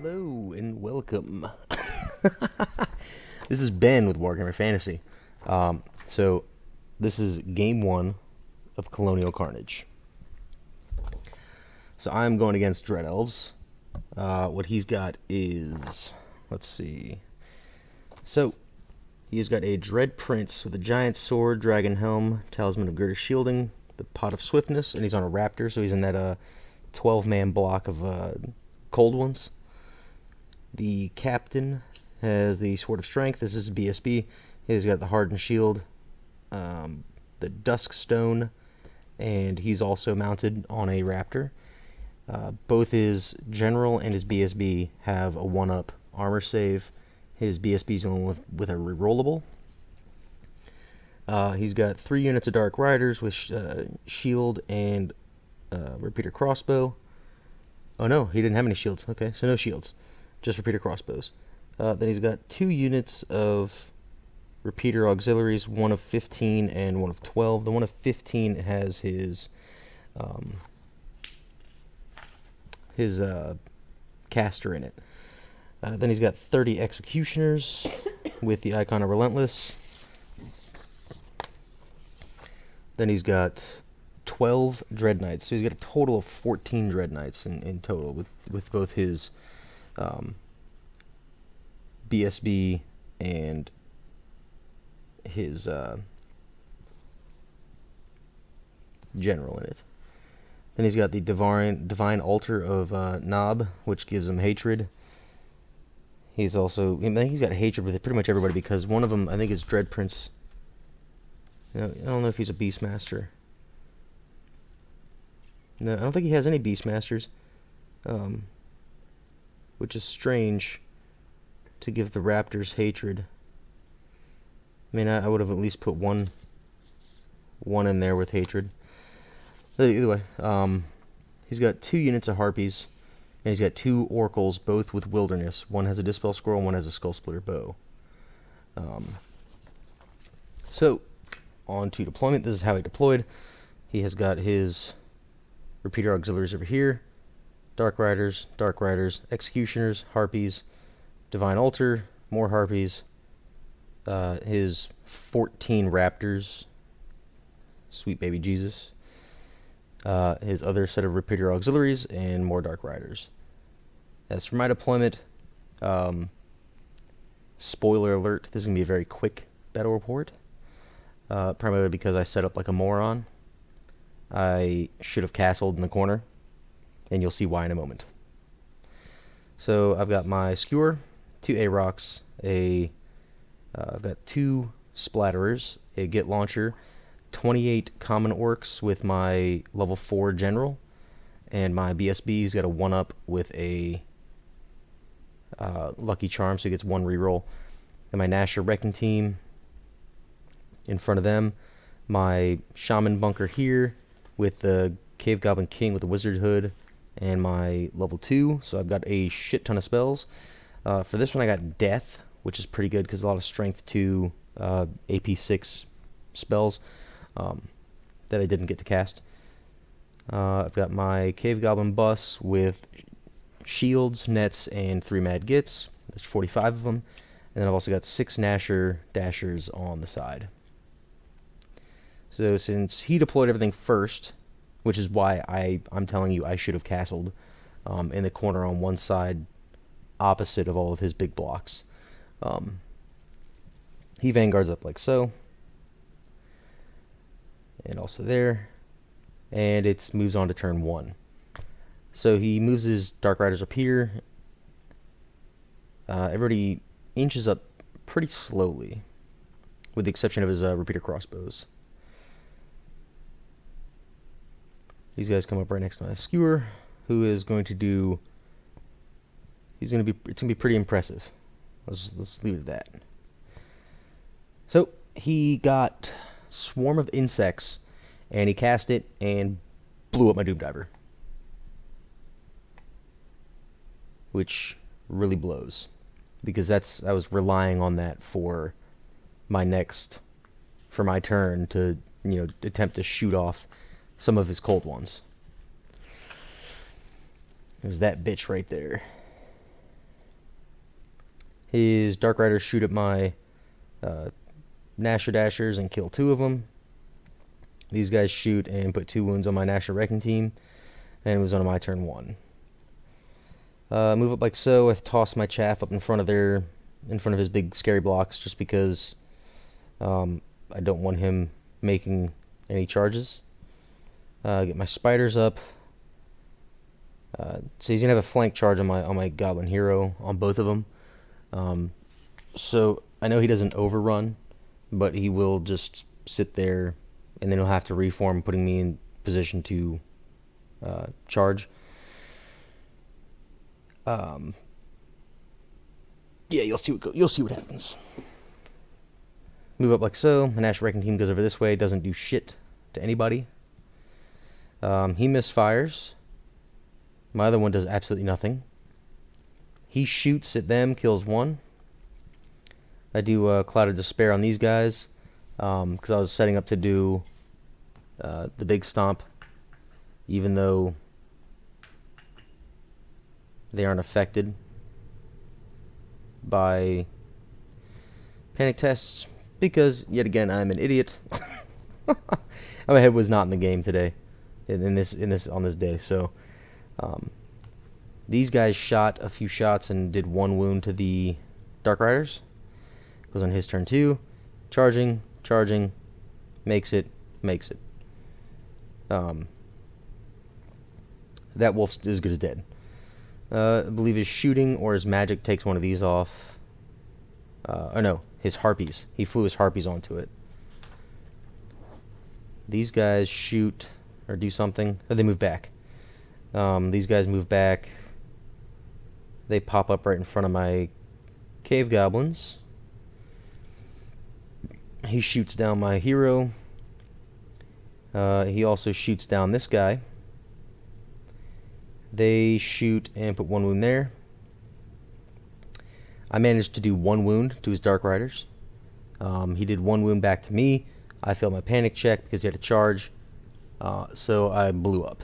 Hello and welcome. This is Ben with Warhammer Fantasy. So this is game one of Colonial Carnage. So I'm going against Dread Elves. What he's got is, let's see. So he's got a Dread Prince with a giant sword, dragon helm, talisman of Gerda shielding, the pot of swiftness, and he's on a raptor, so he's in that 12-man block of cold ones. The captain has the Sword of Strength. This is BSB. He's got the Hardened Shield, the Dusk Stone, and he's also mounted on a Raptor. Both his General and his BSB have a 1-up armor save. His BSB is only with a rerollable. He's got 3 units of Dark Riders with shield and repeater crossbow. Oh no, he didn't have any shields. Okay, so no shields. Just repeater crossbows. Then he's got 2 units of repeater auxiliaries, one of 15 and one of 12. The one of 15 has his caster in it. Then he's got 30 executioners with the icon of Relentless. Then he's got 12 Dread Knights. So he's got a total of 14 Dread Knights in total with both his BSB and his general in it. Then he's got the divine altar of Nob, which gives him hatred. He's got hatred with pretty much everybody because one of them, I think, is Dread Prince. I don't know if he's a Beastmaster. No, I don't think he has any Beastmasters. Which is strange to give the Raptors hatred. I mean, I would have at least put one in there with hatred. But either way, he's got 2 units of Harpies, and he's got 2 Oracles, both with Wilderness. One has a Dispel Scroll, and one has a Skull Splitter Bow. So, on to deployment. This is how he deployed. He has got his repeater auxiliaries over here. Dark Riders, Executioners, Harpies, Divine Altar, more Harpies, his 14 Raptors, sweet baby Jesus, his other set of repeater auxiliaries, and more Dark Riders. As for my deployment, spoiler alert, this is going to be a very quick battle report, primarily because I set up like a moron. I should have castled in the corner, and you'll see why in a moment. So I've got my Skewer, 2 A-Rocks, I've got 2 Splatterers, a Git Launcher, 28 Common Orcs with my level 4 General, and my BSB's got a 1-up with a Lucky Charm, so he gets 1 reroll. And my Nasher Wrecking Team in front of them, my Shaman Bunker here with the Cave Goblin King with the Wizard Hood, and my level 2, so I've got a shit ton of spells. For this one I got Death, which is pretty good because a lot of Strength 2 AP 6 spells that I didn't get to cast. I've got my Cave Goblin Bus with Shields, Nets, and 3 Mad Gits. There's 45 of them. And then I've also got 6 Nasher Dashers on the side. So since he deployed everything first, which is why I'm telling you I should have castled in the corner on one side opposite of all of his big blocks. He vanguards up like so. And also there. And it moves on to turn 1. So he moves his Dark Riders up here. Everybody inches up pretty slowly, with the exception of his repeater crossbows. These guys come up right next to my Skewer, who is going to do. It's going to be pretty impressive. Let's leave it at that. So he got Swarm of Insects, and he cast it and blew up my Doom Diver, which really blows, because I was relying on that for my turn to attempt to shoot off some of his cold ones. There's that bitch right there. His Dark Riders shoot at my Nasher Dashers and kill 2 of them. These guys shoot and put 2 wounds on my Nasher Wrecking Team, and it was on my turn 1. Move up like so. I toss my chaff up in front of his big scary blocks, just because I don't want him making any charges. Get my spiders up. So he's gonna have a flank charge on my Goblin Hero on both of them. So I know he doesn't overrun, but he will just sit there, and then he'll have to reform, putting me in position to charge. Yeah, you'll see what happens. Move up like so. My Nash Wrecking Team goes over this way. Doesn't do shit to anybody. He misfires. My other one does absolutely nothing. He shoots at them, kills 1. I do Cloud of Despair on these guys, because I was setting up to do the big stomp, even though they aren't affected by panic tests, because yet again I'm an idiot. My head was not in the game today, on this day. So these guys shot a few shots and did 1 wound to the Dark Riders. Goes on his turn 2, charging, makes it. That wolf's as good as dead. I believe his shooting or his magic takes one of these off. Or no, his harpies. He flew his harpies onto it. These guys shoot or do something. Or they move back. These guys move back. They pop up right in front of my cave goblins. He shoots down my hero. He also shoots down this guy. They shoot and put 1 wound there. I managed to do 1 wound to his Dark Riders. He did 1 wound back to me. I failed my panic check because he had to charge. So I blew up.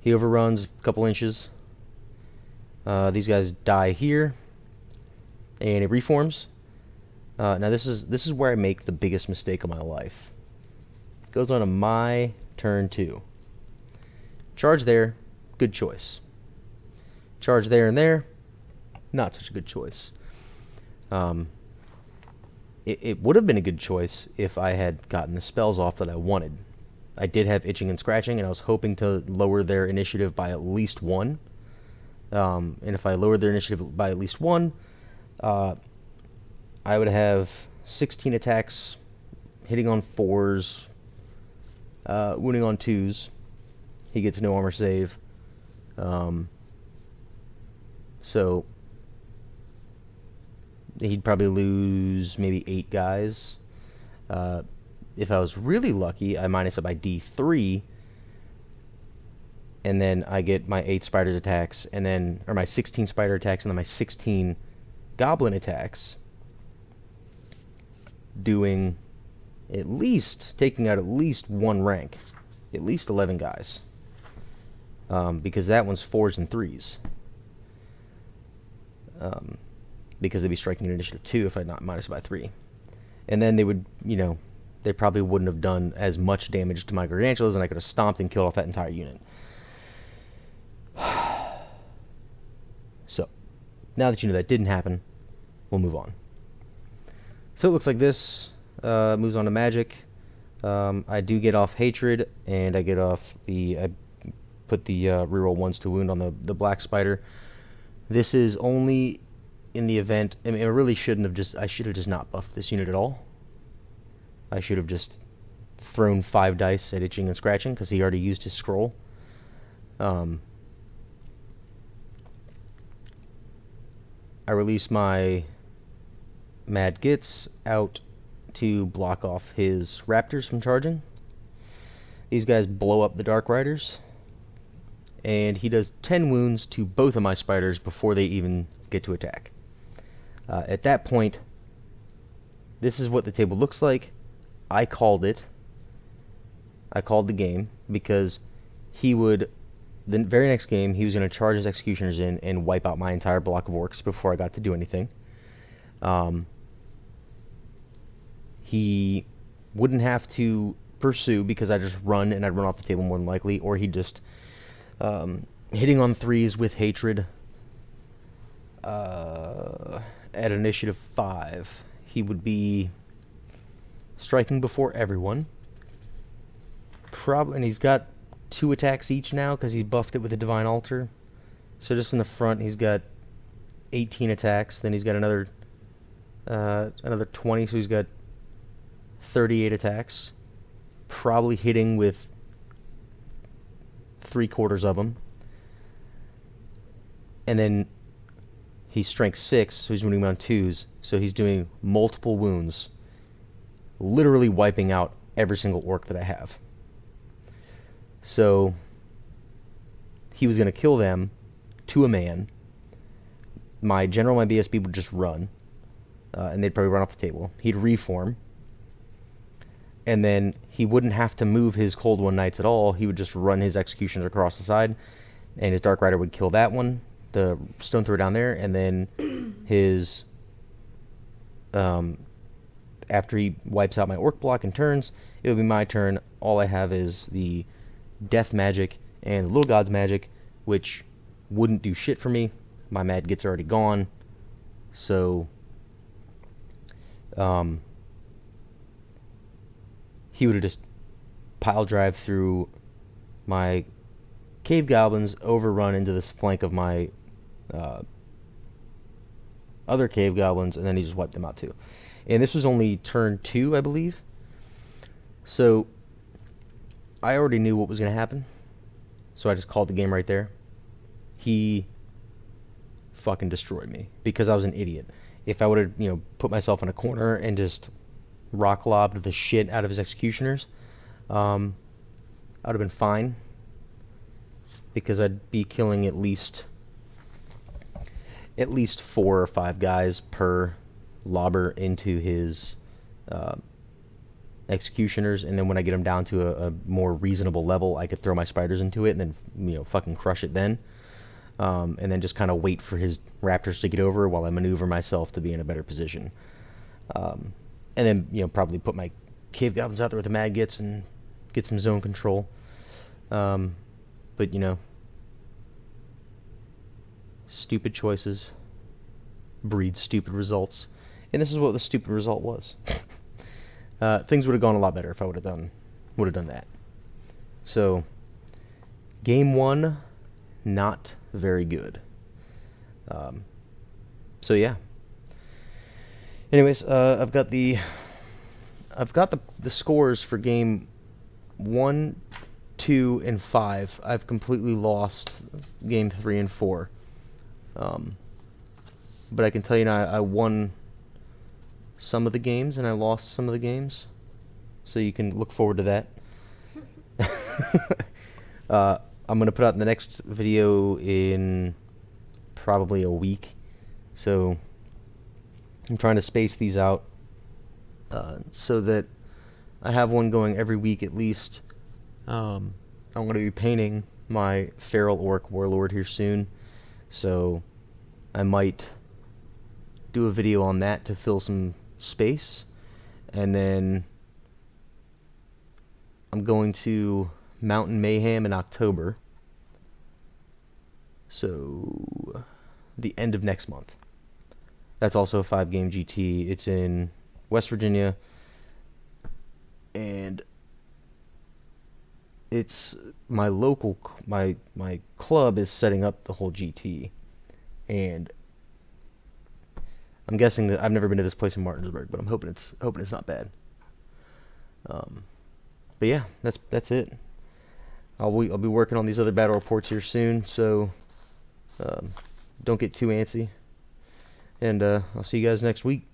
He overruns a couple inches. These guys die here. And it reforms. Now this is where I make the biggest mistake of my life. It goes on to my turn 2. Charge there, good choice. Charge there and there, not such a good choice. It would have been a good choice if I had gotten the spells off that I wanted. I did have itching and scratching, and I was hoping to lower their initiative by at least 1. And if I lowered their initiative by at least 1, I would have 16 attacks, hitting on 4s, wounding on 2s. He gets no armor save. So he'd probably lose maybe 8 guys. If I was really lucky, I minus it by D3, and then I get my 8 spiders attacks, or my 16 spider attacks, and then my 16 goblin attacks, taking out at least 1 rank, at least 11 guys. Because that one's 4s and 3s. Because they'd be striking an initiative 2 if I'd not minus by 3. And then they would, they probably wouldn't have done as much damage to my gargantulas, and I could have stomped and killed off that entire unit. So, now that you know that didn't happen, we'll move on. So it looks like this. Moves on to magic. I do get off hatred, and I get off I put the reroll 1s to wound on the black spider. This is only in the event. I mean, I really shouldn't have I should have just not buffed this unit at all. I should have just thrown 5 dice at itching and scratching, because he already used his scroll. I release my Mad Gits out to block off his raptors from charging. These guys blow up the Dark Riders, and he does 10 wounds to both of my spiders before they even get to attack. At that point, this is what the table looks like. I called it. I called the game, because he would the very next game, he was going to charge his executioners in and wipe out my entire block of orcs before I got to do anything. He wouldn't have to pursue because I just run and I'd run off the table more than likely, or he'd just hitting on 3s with hatred at initiative 5. He would be striking before everyone. And he's got 2 attacks each now because he buffed it with a Divine Altar. So just in the front, he's got 18 attacks. Then he's got another 20, so he's got 38 attacks. Probably hitting with 3/4 of them. And then he's strength 6, so he's running on 2s. So he's doing multiple wounds, literally wiping out every single orc that I have. So he was going to kill them to a man. My general, my BSB would just run, and they'd probably run off the table. He'd reform, and then he wouldn't have to move his Cold One Knights at all. He would just run his executions across the side, and his Dark Rider would kill that one, the Stone Thrower down there, and then his after he wipes out my orc block and turns, it would be my turn. All I have is the Death Magic and the Little God's Magic, which wouldn't do shit for me. My Mad Git's already gone. So he would have just pile drive through my Cave Goblins, overrun into this flank of my other Cave Goblins, and then he just wiped them out too. And this was only turn 2, I believe. So I already knew what was going to happen, so I just called the game right there. He fucking destroyed me because I was an idiot. If I would have, put myself in a corner and just rock lobbed the shit out of his executioners, I would have been fine because I'd be killing at least 4 or 5 guys per lobber into his executioners, and then when I get him down to a more reasonable level, I could throw my spiders into it and then fucking crush it then, and then just kind of wait for his raptors to get over while I maneuver myself to be in a better position, and then probably put my Cave Goblins out there with the Mad Gits and get some zone control, but stupid choices breed stupid results, and this is what the stupid result was. Things would have gone a lot better if I would have done that. So, game 1, not very good. So yeah. Anyways, I've got the scores for game 1, 2, and 5. I've completely lost game 3 and 4. But I can tell you now, I won some of the games and I lost some of the games, so you can look forward to that. I'm going to put out the next video in probably a week, so I'm trying to space these out so that I have one going every week at least. I'm going to be painting my Feral Orc Warlord here soon, so I might do a video on that to fill some space, and then I'm going to Mountain Mayhem in October, so the end of next month. That's also a 5-game GT. It's in West Virginia, and it's my local, my club is setting up the whole GT, and I'm guessing that I've never been to this place in Martinsburg, but I'm hoping it's not bad. But yeah, that's it. I'll be working on these other battle reports here soon, so don't get too antsy. And I'll see you guys next week.